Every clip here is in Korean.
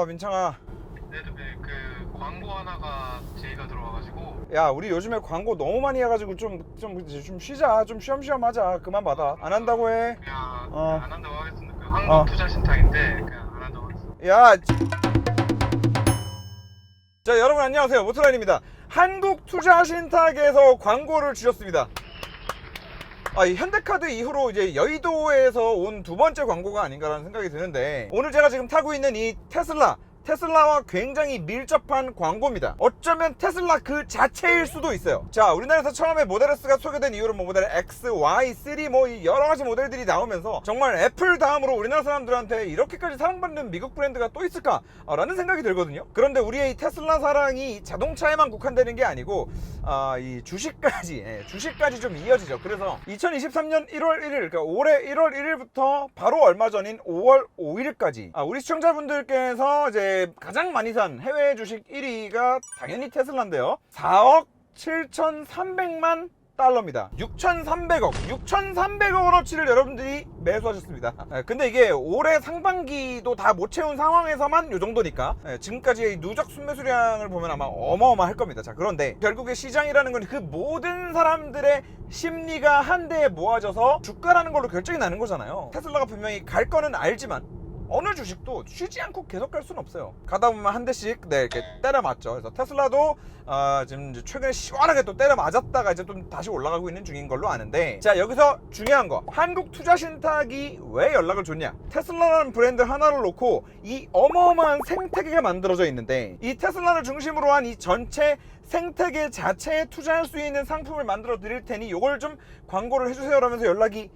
민창아. 네네, 그 광고 하나가 제의가 들어와가지고. 야, 우리 요즘에 광고 너무 많이 해가지고 좀 쉬자. 좀 쉬엄쉬엄 하자. 그만 받아. 안 한다고 해. 그냥 어. 안 한다고 하겠습니다. 그 한국투자신탁인데 그냥 안 한다고 하겠습니다. 야. 자, 여러분 안녕하세요. 모토라인입니다. 한국투자신탁에서 광고를 주셨습니다. 이 현대카드 이후로 이제 여의도에서 온 두 번째 광고가 아닌가라는 생각이 드는데, 오늘 제가 지금 타고 있는 이 테슬라와 굉장히 밀접한 광고입니다. 어쩌면 테슬라 그 자체일 수도 있어요. 자, 우리나라에서 처음에 모델 S가 소개된 이후로 모델 X, Y, 3 여러 가지 모델들이 나오면서 정말 애플 다음으로 우리나라 사람들한테 이렇게까지 사랑받는 미국 브랜드가 또 있을까? 라는 생각이 들거든요. 그런데 우리의 이 테슬라 사랑이 자동차에만 국한되는 게 아니고 이 주식까지 좀 이어지죠. 그래서 2023년 1월 1일, 그러니까 올해 1월 1일부터 바로 얼마 전인 5월 5일까지 우리 시청자분들께서 이제 가장 많이 산 해외 주식 1위가 당연히 테슬라인데요. 4억 7,300만 달러입니다. 6,300억 원어치를 여러분들이 매수하셨습니다. 근데 이게 올해 상반기도 다 못 채운 상황에서만 요 정도니까 지금까지의 누적 순매수량을 보면 아마 어마어마할 겁니다. 자, 그런데 결국에 시장이라는 건 그 모든 사람들의 심리가 한데에 모아져서 주가라는 걸로 결정이 나는 거잖아요. 테슬라가 분명히 갈 거는 알지만 어느 주식도 쉬지 않고 계속 갈 수는 없어요. 가다 보면 한 대씩 이렇게 때려 맞죠. 그래서 테슬라도 지금 최근에 시원하게 또 때려 맞았다가 이제 좀 다시 올라가고 있는 중인 걸로 아는데, 자, 여기서 중요한 거, 한국투자신탁이 왜 연락을 줬냐. 테슬라라는 브랜드 하나를 놓고 이 어마어마한 생태계가 만들어져 있는데, 이 테슬라를 중심으로 한 이 전체 생태계 자체에 투자할 수 있는 상품을 만들어 드릴 테니 이걸 좀 광고를 해주세요 라면서 연락이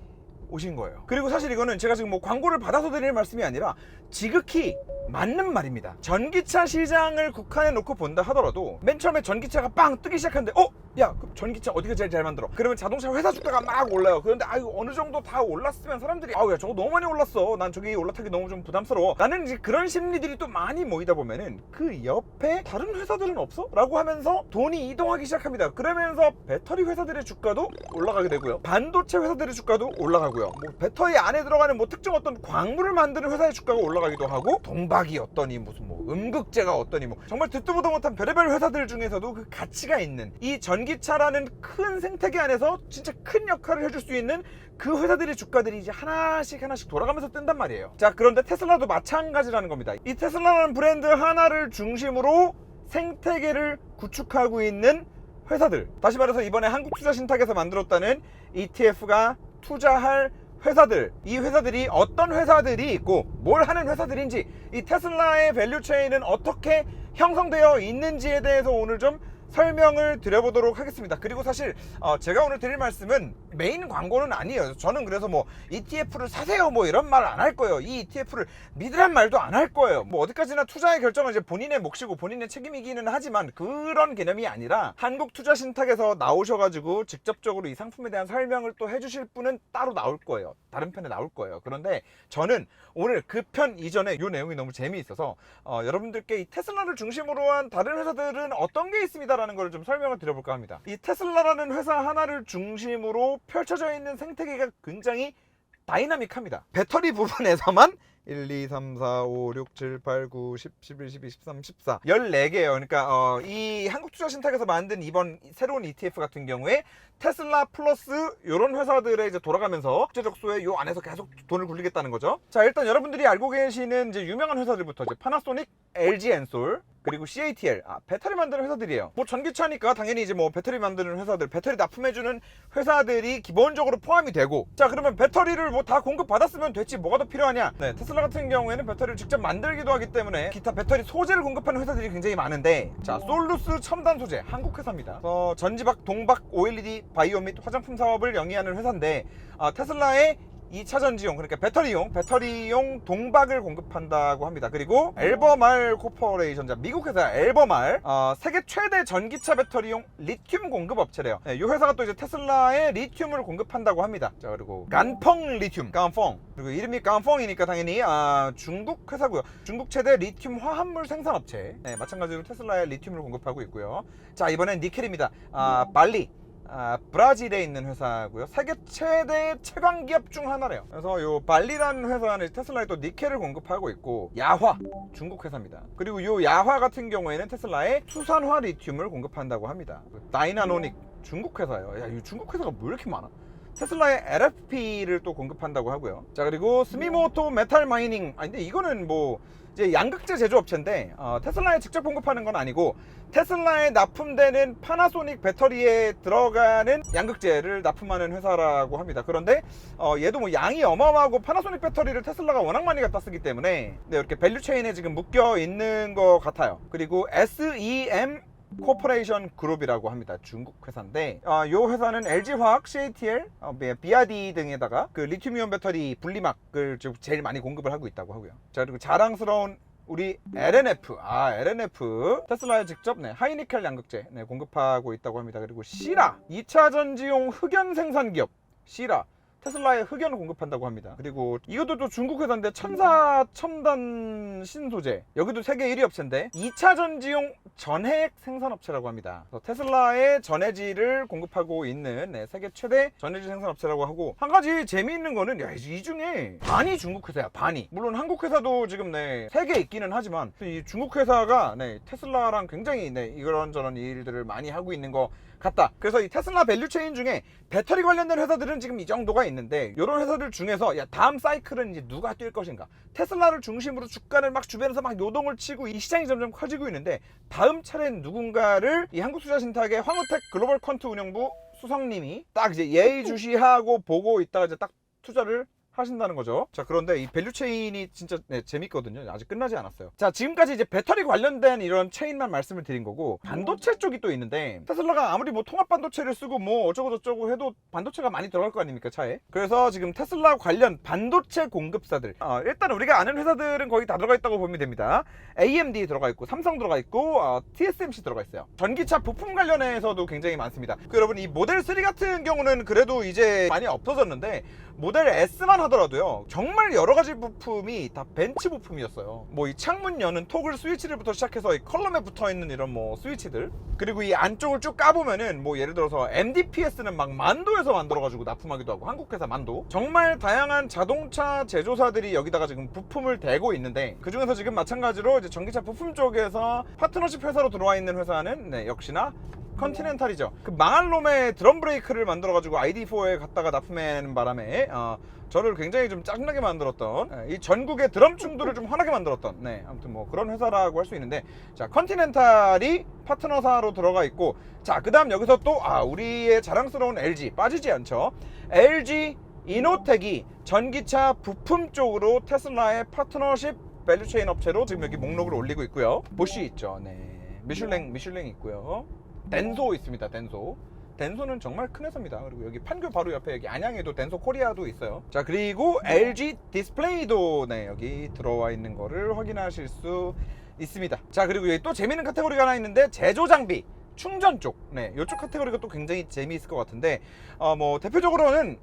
오신 거예요. 그리고 사실 이거는 제가 지금 광고를 받아서 드릴 말씀이 아니라 지극히 맞는 말입니다. 전기차 시장을 국한해 놓고 본다 하더라도 맨 처음에 전기차가 빵 뜨기 시작하는데 야, 그럼 전기차 어디가 제일 잘 만들어? 그러면 자동차 회사 주가가 막 올라요. 그런데 어느 정도 다 올랐으면 사람들이 야, 저거 너무 많이 올랐어. 난 저기 올라타기 너무 좀 부담스러워. 나는 이제 그런 심리들이 또 많이 모이다 보면은 그 옆에 다른 회사들은 없어? 라고 하면서 돈이 이동하기 시작합니다. 그러면서 배터리 회사들의 주가도 올라가게 되고요. 반도체 회사들의 주가도 올라가고요. 배터리 안에 들어가는 특정 어떤 광물을 만드는 회사의 주가가 올라가기도 하고, 동박이 어떠니 무슨 음극재가 어떠니 정말 듣도 보도 못한 별의별 회사들 중에서도 그 가치가 있는 이 전기차라는 큰 생태계 안에서 진짜 큰 역할을 해줄 수 있는 그 회사들의 주가들이 이제 하나씩 돌아가면서 뜬단 말이에요. 자, 그런데 테슬라도 마찬가지라는 겁니다. 이 테슬라라는 브랜드 하나를 중심으로 생태계를 구축하고 있는 회사들, 다시 말해서 이번에 한국투자신탁에서 만들었다는 ETF가 투자할 회사들, 이 회사들이 어떤 회사들이 있고 뭘 하는 회사들인지, 이 테슬라의 밸류체인은 어떻게 형성되어 있는지에 대해서 오늘 좀 설명을 드려보도록 하겠습니다. 그리고 사실 제가 오늘 드릴 말씀은 메인 광고는 아니에요. 저는 그래서 ETF를 사세요 이런 말 안 할 거예요. 이 ETF를 믿으란 말도 안 할 거예요. 어디까지나 투자의 결정은 이제 본인의 몫이고 본인의 책임이기는 하지만 그런 개념이 아니라 한국투자신탁에서 나오셔가지고 직접적으로 이 상품에 대한 설명을 또 해주실 분은 따로 나올 거예요. 다른 편에 나올 거예요. 그런데 저는 오늘 그 편 이전에 이 내용이 너무 재미있어서 여러분들께 이 테슬라를 중심으로 한 다른 회사들은 어떤 게 있습니다 라는 걸 좀 설명을 드려볼까 합니다. 이 테슬라라는 회사 하나를 중심으로 펼쳐져 있는 생태계가 굉장히 다이나믹합니다. 배터리 부분에서만 1, 2, 3, 4, 5, 6, 7, 8, 9, 10, 11, 12, 13, 14 14개예요. 그러니까 이 한국투자신탁에서 만든 이번 새로운 ETF 같은 경우에 테슬라 플러스 이런 회사들에 이제 돌아가면서 국제적 수에 요 안에서 계속 돈을 굴리겠다는 거죠. 자, 일단 여러분들이 알고 계시는 이제 유명한 회사들부터 이제 파나소닉, LG 엔솔, 그리고 CATL, 배터리 만드는 회사들이에요. 전기차니까 당연히 이제 배터리 만드는 회사들, 배터리 납품해주는 회사들이 기본적으로 포함이 되고, 자, 그러면 배터리를 다 공급받았으면 됐지 뭐가 더 필요하냐. 네, 테슬라 같은 경우에는 배터리를 직접 만들기도 하기 때문에 기타 배터리 소재를 공급하는 회사들이 굉장히 많은데, 자, 솔루스 첨단 소재, 한국 회사입니다. 전지박, 동박, OLED, 바이오 및 화장품 사업을 영위하는 회사인데, 테슬라의 2차 전지용, 그러니까 배터리용 동박을 공급한다고 합니다. 그리고 엘버말 코퍼레이션, 미국 회사 엘버말, 세계 최대 전기차 배터리용 리튬 공급 업체래요. 이 회사가 또 이제 테슬라의 리튬을 공급한다고 합니다. 자, 그리고 간펑 리튬, 간펑, 그리고 이름이 간펑이니까 당연히 중국 회사고요. 중국 최대 리튬 화합물 생산 업체. 네, 마찬가지로 테슬라의 리튬을 공급하고 있고요. 자, 이번엔 니켈입니다. 발리 브라질에 있는 회사고요. 세계 최대 채광 기업 중 하나래요. 그래서 요 발리라는 회사는 테슬라에 또 니켈을 공급하고 있고, 야화 중국 회사입니다. 그리고 요 야화 같은 경우에는 테슬라에 수산화 리튬을 공급한다고 합니다. 다이나노닉 중국 회사예요. 야, 이 중국 회사가 뭐 이렇게 많아? 테슬라의 LFP를 또 공급한다고 하고요. 자, 그리고 스미모토 메탈 마이닝. 근데 이거는 뭐 이제 양극재 제조업체인데 테슬라에 직접 공급하는 건 아니고 테슬라에 납품되는 파나소닉 배터리에 들어가는 양극재를 납품하는 회사라고 합니다. 그런데 얘도 뭐 양이 어마어마하고 파나소닉 배터리를 테슬라가 워낙 많이 갖다 쓰기 때문에 이렇게 밸류체인에 지금 묶여 있는 것 같아요. 그리고 SEM 코퍼레이션 그룹이라고 합니다. 중국 회사인데 요 회사는 LG화학, CATL, BRD 등에다가 그 리튬이온 배터리 분리막을 제일 많이 공급을 하고 있다고 하고요. 자, 그리고 자랑스러운 우리 LNF, LNF 테슬라에 직접 하이니켈 양극재 공급하고 있다고 합니다. 그리고 시라 2차 전지용 흑연 생산 기업 시라 테슬라에 흑연을 공급한다고 합니다. 그리고 이것도 또 중국 회사인데 천사 첨단 신소재, 여기도 세계 1위 업체인데 2차 전지용 전해액 생산업체라고 합니다. 테슬라에 전해질을 공급하고 있는 세계 최대 전해질 생산업체라고 하고, 한 가지 재미있는 거는 이 중에 반이 중국 회사야. 반이. 물론 한국 회사도 지금 3개 있기는 하지만 이 중국 회사가 테슬라랑 굉장히 이런저런 일들을 많이 하고 있는 거 같다. 그래서 이 테슬라 밸류체인 중에 배터리 관련된 회사들은 지금 이 정도가 있는데, 이런 회사들 중에서 다음 사이클은 이제 누가 뛸 것인가, 테슬라를 중심으로 주가를 막 주변에서 막 요동을 치고 이 시장이 점점 커지고 있는데, 다음 차례는 누군가를 이 한국투자신탁의 황우택 글로벌 퀀트 운영부 수석님이 딱 이제 예의주시하고 보고 있다가 이제 딱 투자를 하신다는 거죠. 자, 그런데 이 밸류체인이 진짜 재밌거든요. 아직 끝나지 않았어요. 자, 지금까지 이제 배터리 관련된 이런 체인만 말씀을 드린 거고, 반도체 쪽이 또 있는데, 테슬라가 아무리 뭐 통합 반도체를 쓰고 뭐 어쩌고 저쩌고 해도 반도체가 많이 들어갈 거 아닙니까, 차에? 그래서 지금 테슬라 관련 반도체 공급사들, 일단 우리가 아는 회사들은 거의 다 들어가 있다고 보면 됩니다. AMD 들어가 있고, 삼성 들어가 있고, TSMC 들어가 있어요. 전기차 부품 관련해서도 굉장히 많습니다. 여러분, 이 모델 3 같은 경우는 그래도 이제 많이 없어졌는데, 모델 S만 하더라도요, 정말 여러 가지 부품이 다 벤츠 부품이었어요. 뭐 이 창문 여는 토글 스위치들부터 시작해서 이 컬럼에 붙어 있는 이런 뭐 스위치들, 그리고 이 안쪽을 쭉 까보면은 뭐 예를 들어서 MDPS는 막 만도에서 만들어가지고 납품하기도 하고, 한국 회사 만도, 정말 다양한 자동차 제조사들이 여기다가 지금 부품을 대고 있는데, 그 중에서 지금 마찬가지로 이제 전기차 부품 쪽에서 파트너십 회사로 들어와 있는 회사는 역시나 컨티넨탈이죠. 그 망할 놈의 드럼 브레이크를 만들어가지고 ID4에 갖다가 납품하는 바람에 저를 굉장히 좀 짜증나게 만들었던, 이 전국의 드럼 충돌을 좀 화나게 만들었던, 아무튼 뭐 그런 회사라고 할 수 있는데, 자, 컨티넨탈이 파트너사로 들어가 있고, 자, 그 다음 여기서 또 우리의 자랑스러운 LG 빠지지 않죠. LG 이노텍이 전기차 부품 쪽으로 테슬라의 파트너십 밸류체인 업체로 지금 여기 목록을 올리고 있고요. 보쉬 있죠. 미슐랭 있고요. 덴소 있습니다. 덴소는 정말 큰 회사입니다. 그리고 여기 판교 바로 옆에 여기 안양에도 덴소 코리아도 있어요. 자, 그리고 LG 디스플레이도 여기 들어와 있는 거를 확인하실 수 있습니다. 자, 그리고 여기 또 재미있는 카테고리가 하나 있는데, 제조 장비 충전 쪽, 이쪽 카테고리가 또 굉장히 재미있을 것 같은데, 뭐 대표적으로는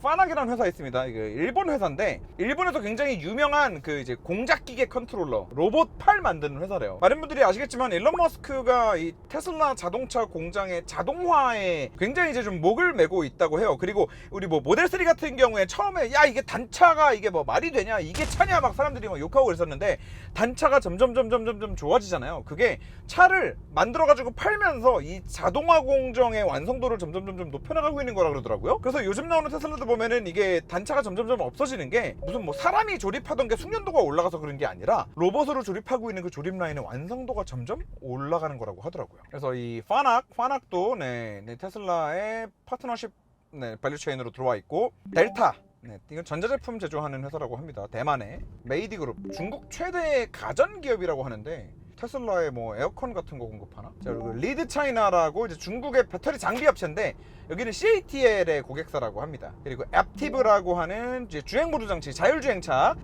파낙이라는 회사 있습니다. 이게 일본 회사인데, 일본에서 굉장히 유명한 그 이제 공작기계 컨트롤러 로봇 팔 만드는 회사래요. 많은 분들이 아시겠지만 일론 머스크가 이 테슬라 자동차 공장의 자동화에 굉장히 이제 좀 목을 메고 있다고 해요. 그리고 우리 뭐 모델 3 같은 경우에 처음에 이게 단차가 이게 뭐 말이 되냐, 이게 차냐 막 사람들이 막 욕하고 그랬었는데, 단차가 점점 좋아지잖아요. 그게 차를 만들어 가지고 팔면서 이 자동화 공정의 완성도를 점점 높여나가고 있는 거라 그러더라고요. 그래서 요즘 나오는 테슬라도 보면은 이게 단차가 점점 없어지는 게, 무슨 뭐 사람이 조립하던 게 숙련도가 올라가서 그런 게 아니라 로봇으로 조립하고 있는 그 조립 라인의 완성도가 점점 올라가는 거라고 하더라고요. 그래서 이 파낙도 테슬라의 파트너십 밸류체인으로 들어와 있고, 델타, 이건 전자제품 제조하는 회사라고 합니다. 대만의 메이디그룹, 중국 최대 가전기업이라고 하는데, 테슬라의 뭐 에어컨 같은 거 공급하나? 자, 그리고 리드 차이나라고 이제 중국의 배터리 장비 업체인데, 여기는 CATL의 고객사라고 합니다. 그리고 앱티브라고 하는 이제 주행보조 장치, 자율주행차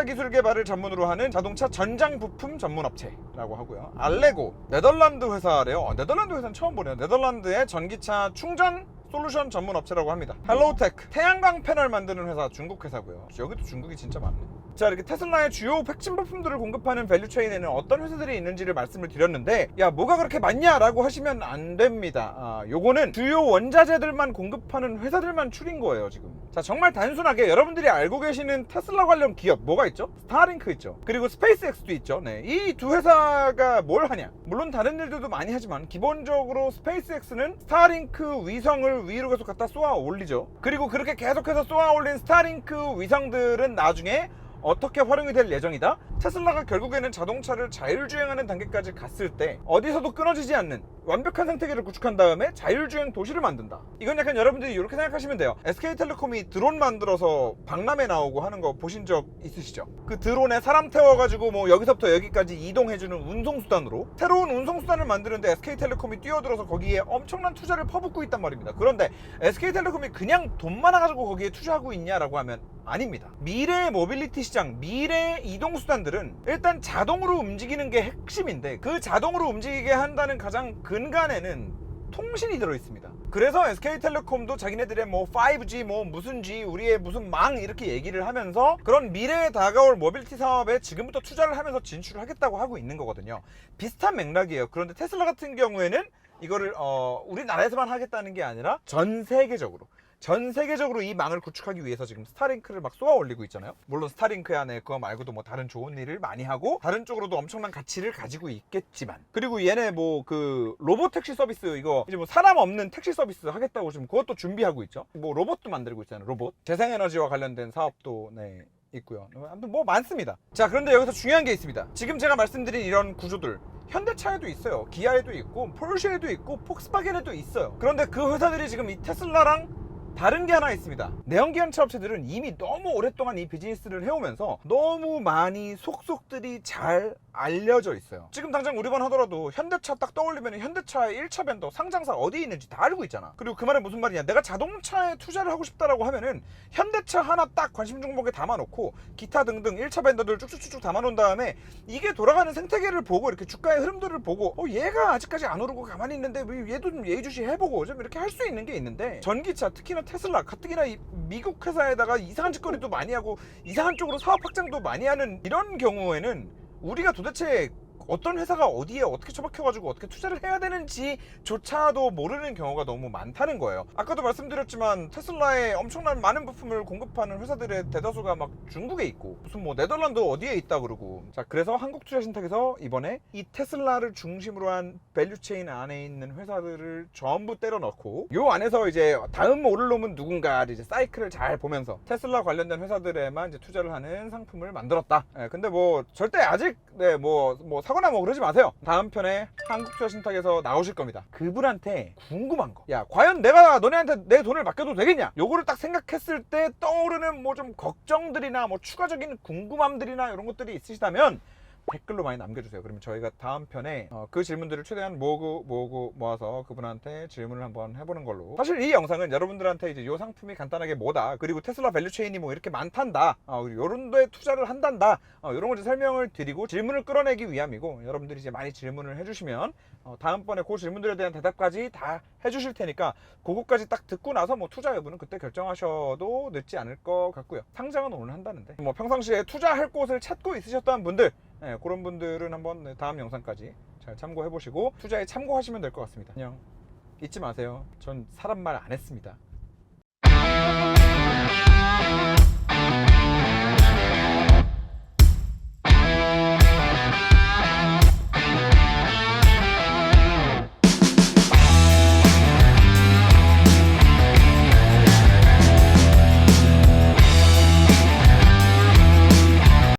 기술 개발을 전문으로 하는 자동차 전장 부품 전문 업체라고 하고요. 알레고, 네덜란드 회사래요. 네덜란드 회사는 처음 보네요. 네덜란드의 전기차 충전 솔루션 전문 업체라고 합니다. 헬로우테크, 태양광 패널 만드는 회사, 중국 회사고요. 여기도 중국이 진짜 많네. 자, 이렇게 테슬라의 주요 핵심 부품들을 공급하는 밸류체인에는 어떤 회사들이 있는지를 말씀을 드렸는데, 야, 뭐가 그렇게 많냐라고 하시면 안 됩니다. 요거는 주요 원자재들만 공급하는 회사들만 추린 거예요, 지금. 자, 정말 단순하게 여러분들이 알고 계시는 테슬라 관련 기업 뭐가 있죠? 스타링크 있죠. 그리고 스페이스X도 있죠. 네, 이 두 회사가 뭘 하냐? 물론 다른 일들도 많이 하지만 기본적으로 스페이스X는 스타링크 위성을 위로 계속 갖다 쏘아 올리죠. 그리고 그렇게 계속해서 쏘아 올린 스타링크 위성들은 나중에 어떻게 활용이 될 예정이다? 테슬라가 결국에는 자동차를 자율주행하는 단계까지 갔을 때 어디서도 끊어지지 않는 완벽한 생태계를 구축한 다음에 자율주행 도시를 만든다. 이건 약간 여러분들이 이렇게 생각하시면 돼요. SK텔레콤이 드론 만들어서 박람회 나오고 하는 거 보신 적 있으시죠? 그 드론에 사람 태워가지고 뭐 여기서부터 여기까지 이동해주는 운송수단으로 새로운 운송수단을 만드는데 SK텔레콤이 뛰어들어서 거기에 엄청난 투자를 퍼붓고 있단 말입니다. 그런데 SK텔레콤이 그냥 돈 많아가지고 거기에 투자하고 있냐라고 하면 아닙니다. 미래의 모빌리티 시장, 미래의 이동수단들은 일단 자동으로 움직이는 게 핵심인데, 그 자동으로 움직이게 한다는 가장 근간에는 통신이 들어있습니다. 그래서 SK텔레콤도 자기네들의 뭐 5G 뭐 무슨 G, 우리의 무슨 망 이렇게 얘기를 하면서 그런 미래에 다가올 모빌리티 사업에 지금부터 투자를 하면서 진출을 하겠다고 하고 있는 거거든요. 비슷한 맥락이에요. 그런데 테슬라 같은 경우에는 이거를 우리나라에서만 하겠다는 게 아니라 전 세계적으로 이 망을 구축하기 위해서 지금 스타링크를 막 쏘아 올리고 있잖아요. 물론 스타링크 안에 그거 말고도 뭐 다른 좋은 일을 많이 하고 다른 쪽으로도 엄청난 가치를 가지고 있겠지만, 그리고 얘네 뭐 그 로봇 택시 서비스, 이거 이제 뭐 사람 없는 택시 서비스 하겠다고 지금 그것도 준비하고 있죠. 뭐 로봇도 만들고 있잖아요. 로봇 재생에너지와 관련된 사업도 있고요. 아무튼 뭐 많습니다. 자, 그런데 여기서 중요한 게 있습니다. 지금 제가 말씀드린 이런 구조들 현대차에도 있어요. 기아에도 있고 포르쉐에도 있고 폭스바겐에도 있어요. 그런데 그 회사들이 지금 이 테슬라랑 다른 게 하나 있습니다. 내연기관차 업체들은 이미 너무 오랫동안 이 비즈니스를 해오면서 너무 많이 속속들이 잘 알려져 있어요. 지금 당장 우리만 하더라도 현대차 딱 떠올리면 현대차의 1차 벤더 상장사 어디에 있는지 다 알고 있잖아. 그리고 그 말은 무슨 말이냐, 내가 자동차에 투자를 하고 싶다라고 하면은 현대차 하나 딱 관심 종목에 담아놓고 기타 등등 1차 벤더들 쭉쭉쭉 담아놓은 다음에 이게 돌아가는 생태계를 보고 이렇게 주가의 흐름들을 보고 얘가 아직까지 안 오르고 가만히 있는데 얘도 좀 예의주시 해보고 좀 이렇게 할 수 있는 게 있는데, 전기차 특히나 테슬라 가뜩이나 미국 회사에다가 이상한 짓거리도 많이 하고 이상한 쪽으로 사업 확장도 많이 하는 이런 경우에는 우리가 도대체 어떤 회사가 어디에 어떻게 처박혀가지고 어떻게 투자를 해야 되는지조차도 모르는 경우가 너무 많다는 거예요. 아까도 말씀드렸지만 테슬라에 엄청난 많은 부품을 공급하는 회사들의 대다수가 막 중국에 있고 무슨 뭐 네덜란드 어디에 있다 그러고. 자, 그래서 한국투자신탁에서 이번에 이 테슬라를 중심으로 한 밸류체인 안에 있는 회사들을 전부 때려 넣고 요 안에서 이제 다음 오를 놈은 누군가 이제 사이클을 잘 보면서 테슬라 관련된 회사들에만 이제 투자를 하는 상품을 만들었다. 근데 뭐 절대 아직 뭐 사거나 뭐 그러지 마세요. 다음 편에 한국투자신탁에서 나오실 겁니다. 그분한테 궁금한 거, 야 과연 내가 너네한테 내 돈을 맡겨도 되겠냐, 요거를 딱 생각했을 때 떠오르는 뭐 좀 걱정들이나 뭐 추가적인 궁금함들이나 이런 것들이 있으시다면 댓글로 많이 남겨주세요. 그러면 저희가 다음 편에 그 질문들을 최대한 모아서 그분한테 질문을 한번 해보는 걸로. 사실 이 영상은 여러분들한테 이제 요 상품이 간단하게 뭐다, 그리고 테슬라 밸류체인이 뭐 이렇게 많단다, 요런 데에 투자를 한단다, 요런 걸 설명을 드리고 질문을 끌어내기 위함이고, 여러분들이 이제 많이 질문을 해주시면 다음번에 그 질문들에 대한 대답까지 다 해주실 테니까 그거까지 딱 듣고 나서 뭐 투자 여부는 그때 결정하셔도 늦지 않을 것 같고요. 상장은 오늘 한다는데 뭐 평상시에 투자할 곳을 찾고 있으셨던 분들, 그런 분들은 한번 다음 영상까지 잘 참고해 보시고 투자에 참고하시면 될 것 같습니다. 안녕. 잊지 마세요. 전 사람 말 안 했습니다.